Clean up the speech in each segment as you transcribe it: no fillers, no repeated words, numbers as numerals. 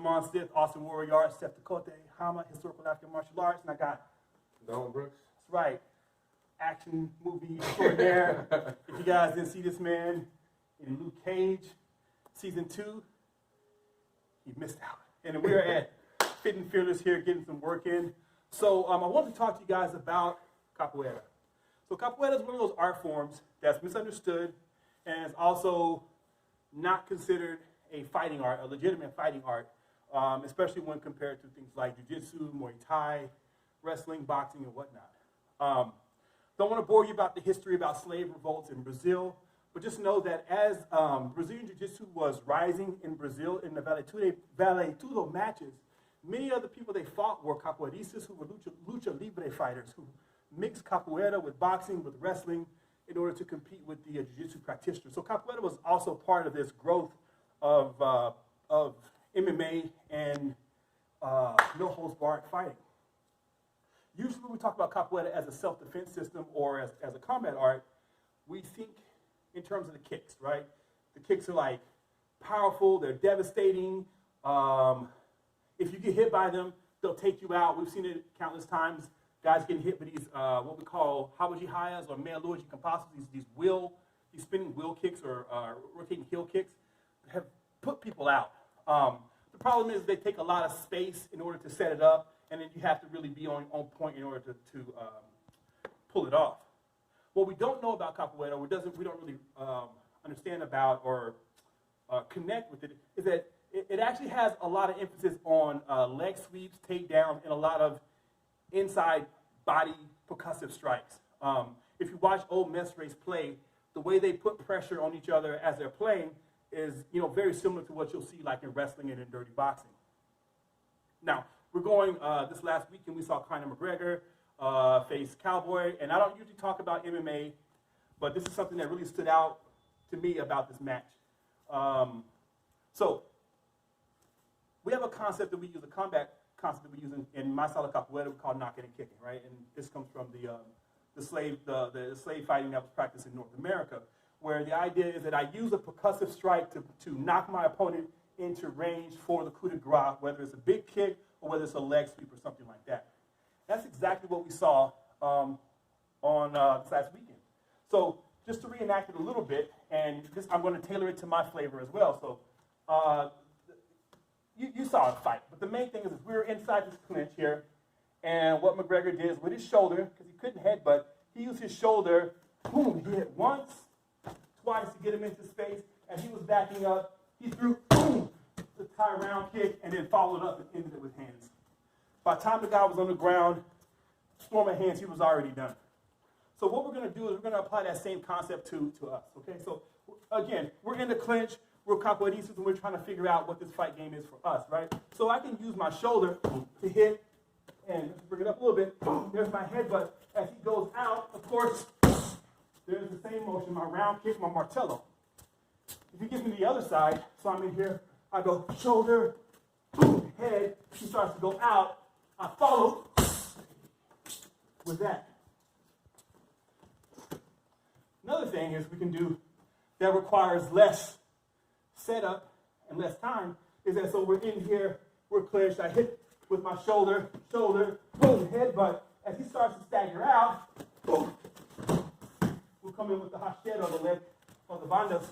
Lamont Sith, Austin Warrior Arts, Seth Decote, Hama, Historical African Martial Arts, and I got Don Brooks. That's right. Action movie extraordinaire. If you guys didn't see this man in Luke Cage, season 2, you missed out. And we're at Fit and Fearless here, getting some work in. So I want to talk to you guys about Capoeira. So Capoeira is one of those art forms that's misunderstood and is also not considered a fighting art, a legitimate fighting art, especially when compared to things like jiu-jitsu, Muay Thai, wrestling, boxing, and whatnot. Don't want to bore you about the history about slave revolts in Brazil, but just know that as Brazilian Jiu-Jitsu was rising in Brazil in the Vale Tudo matches, many of the people they fought were capoeiristas, who were lucha libre fighters, who mixed capoeira with boxing, with wrestling, in order to compete with the Jiu-Jitsu practitioners. So capoeira was also part of this growth of MMA and no-holds-barred fighting. Usually when we talk about capoeira as a self-defense system or as a combat art, we think in terms of the kicks, right? The kicks are like powerful, they're devastating. If you get hit by them, they'll take you out. We've seen it countless times. Guys getting hit with these, what we call hawajihayas or meia-luas de compassos, these spinning wheel kicks or rotating heel kicks have put people out. The problem is they take a lot of space in order to set it up, and then you have to really be on point in order to pull it off. What we don't know about capoeira, we don't really understand about or connect with it, is that it actually has a lot of emphasis on leg sweeps, takedowns, and a lot of inside body percussive strikes. If you watch old Mesrace play, the way they put pressure on each other as they're playing is very similar to what you'll see like in wrestling and in dirty boxing. Now, we're going, this last weekend we saw Conor McGregor face Cowboy, and I don't usually talk about MMA, but this is something that really stood out to me about this match. So, we have a concept that we use, a combat concept that we use in my style of capoeira, we call knocking and kicking, right? And this comes from the slave fighting that was practiced in North America, where the idea is that I use a percussive strike to knock my opponent into range for the coup de grace, whether it's a big kick or whether it's a leg sweep or something like that. That's exactly what we saw on this last weekend. So just to reenact it a little bit, and I'm going to tailor it to my flavor as well. So you saw the fight, but the main thing is we were inside this clinch here, and what McGregor did is with his shoulder, because he couldn't headbutt, he used his shoulder, boom, he hit once, twice to get him into space. As he was backing up, he threw, boom, the tie round kick, and then followed up and ended it with hands. By the time the guy was on the ground, storm of hands, he was already done. So what we're going to do is we're going to apply that same concept to us, okay? So again, we're in the clinch, we're capoeiristas, and we're trying to figure out what this fight game is for us, right? So I can use my shoulder to hit, and let's bring it up a little bit. There's my head, but as he goes out, of course, there's the same motion, my round kick, my martello. If he gets me the other side, so I'm in here, I go shoulder, boom, head, he starts to go out, I follow with that. Another thing is we can do that requires less setup and less time is that so we're in here, we're clinched, I hit with my shoulder, boom, head, but as he starts to stagger out, boom, we'll come in with the hachera or the leg, or the bandas,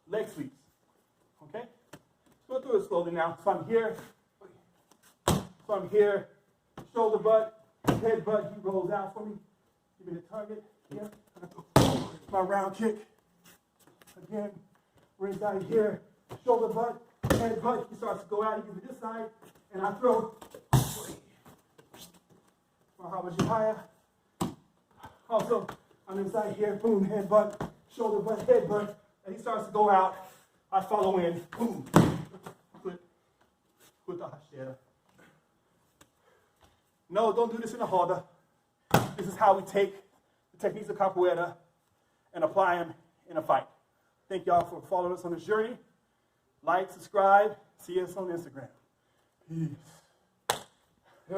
leg sweeps, okay? Let's go through it slowly now. So I'm here, shoulder butt, head butt, he rolls out for me, give me the target, yeah, my round kick, again, we're inside here, shoulder butt, head butt, he starts to go out, he gives me this side, and I throw, my hawajihaya. Also, I'm inside here, boom, head butt, shoulder butt, head butt, and he starts to go out, I follow in, boom, with the hachera. No, don't do this in a roda. This is how we take the techniques of capoeira and apply them in a fight. Thank y'all for following us on this journey. Like, subscribe, see us on Instagram. Peace.